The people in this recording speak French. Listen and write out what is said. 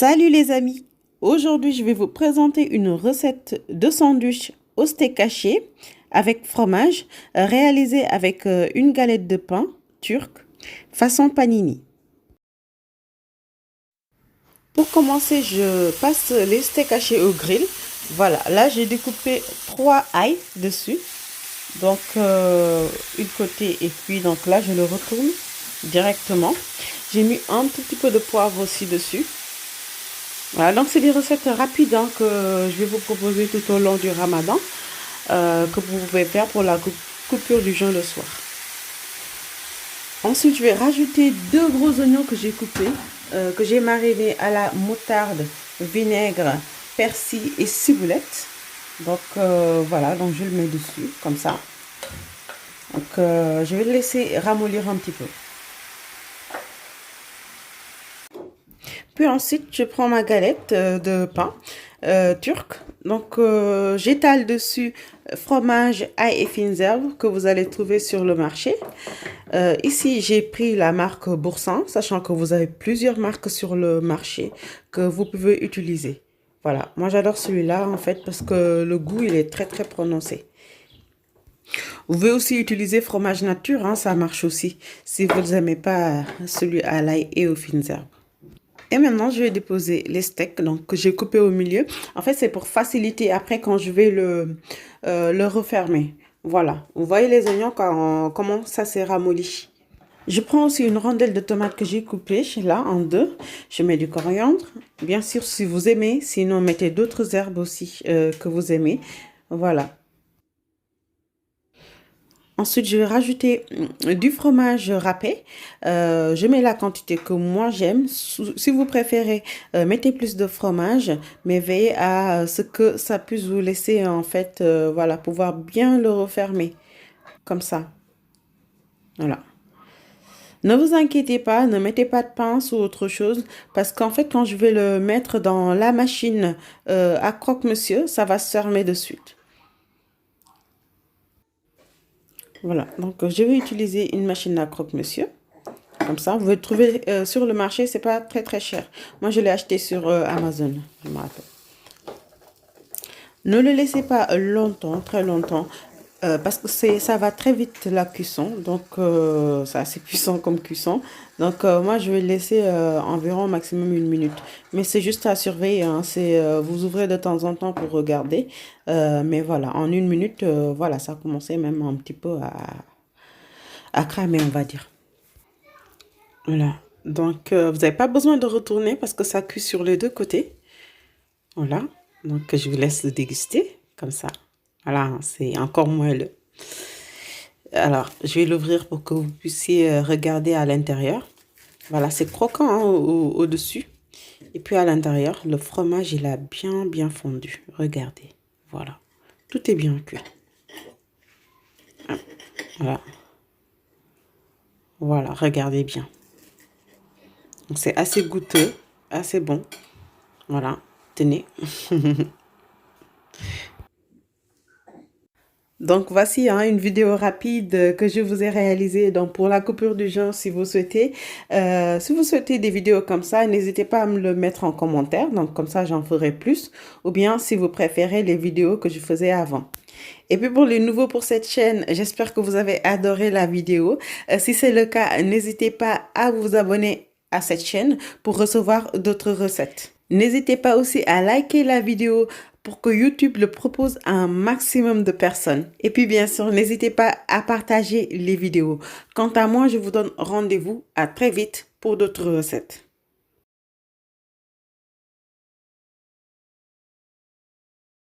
Salut les amis! Aujourd'hui, je vais vous présenter une recette de sandwich au steak haché avec fromage réalisée avec une galette de pain turc façon panini. Pour commencer, je passe les steaks hachés au grill. Voilà, là j'ai découpé 3 ailes dessus. Donc, une côté et puis donc là je le retourne directement. J'ai mis un tout petit peu de poivre aussi dessus. Voilà, donc c'est des recettes rapides que je vais vous proposer tout au long du ramadan, que vous pouvez faire pour la coupure du jeûne le soir. Ensuite, je vais rajouter 2 gros oignons que j'ai coupés, que j'ai marinés à la moutarde, vinaigre, persil et ciboulette. Donc voilà, donc je le mets dessus comme ça. Donc je vais le laisser ramollir un petit peu. Puis ensuite, je prends ma galette de pain turc. Donc, j'étale dessus fromage, ail et fines herbes que vous allez trouver sur le marché. Ici, j'ai pris la marque Boursin, sachant que vous avez plusieurs marques sur le marché que vous pouvez utiliser. Voilà, moi j'adore celui-là en fait parce que le goût, il est très très prononcé. Vous pouvez aussi utiliser fromage nature, hein, ça marche aussi, si vous n'aimez pas celui à l'ail et aux fines herbes. Et maintenant, je vais déposer les steaks donc, que j'ai coupés au milieu. En fait, c'est pour faciliter après quand je vais le refermer. Voilà. Vous voyez les oignons, comment ça s'est ramolli. Je prends aussi une rondelle de tomate que j'ai coupée là en deux. Je mets du coriandre. Bien sûr, si vous aimez. Sinon, mettez d'autres herbes aussi que vous aimez. Voilà. Ensuite, je vais rajouter du fromage râpé. Je mets la quantité que moi j'aime. Si vous préférez, mettez plus de fromage, mais veillez à ce que ça puisse vous laisser en fait, voilà, pouvoir bien le refermer comme ça. Voilà. Ne vous inquiétez pas, ne mettez pas de pince ou autre chose, parce qu'en fait, quand je vais le mettre dans la machine à croque-monsieur, ça va se fermer de suite. Voilà, donc je vais utiliser une machine à croque-monsieur. Comme ça, vous pouvez le trouver sur le marché, c'est pas très très cher. Moi, je l'ai acheté sur Amazon, je me rappelle. Ne le laissez pas longtemps, très longtemps, parce que ça va très vite la cuisson. Donc, c'est assez puissant comme cuisson. Donc, moi, je vais le laisser environ maximum 1 minute. Mais c'est juste à surveiller, hein, vous ouvrez de temps en temps pour regarder. Mais voilà, en 1 minute, voilà, ça a commencé même un petit peu à cramer, on va dire. Voilà. Donc, vous n'avez pas besoin de retourner parce que ça cuit sur les deux côtés. Voilà. Donc, je vous laisse le déguster comme ça. Voilà, c'est encore moelleux. Alors, je vais l'ouvrir pour que vous puissiez regarder à l'intérieur. Voilà, c'est croquant hein, au-dessus. Et puis à l'intérieur, le fromage, il a bien fondu. Regardez. Voilà. Tout est bien cuit. Voilà. Voilà, regardez bien. C'est assez goûteux, assez bon. Voilà, tenez. Donc voici hein, une vidéo rapide que je vous ai réalisée donc pour la coupure du jeûne si vous souhaitez. Si vous souhaitez des vidéos comme ça, n'hésitez pas à me le mettre en commentaire. Donc comme ça, j'en ferai plus. Ou bien si vous préférez les vidéos que je faisais avant. Et puis pour les nouveaux pour cette chaîne, j'espère que vous avez adoré la vidéo. Si c'est le cas, n'hésitez pas à vous abonner à cette chaîne pour recevoir d'autres recettes. N'hésitez pas aussi à liker la vidéo pour que YouTube le propose à un maximum de personnes. Et puis bien sûr, n'hésitez pas à partager les vidéos. Quant à moi, je vous donne rendez-vous à très vite pour d'autres recettes.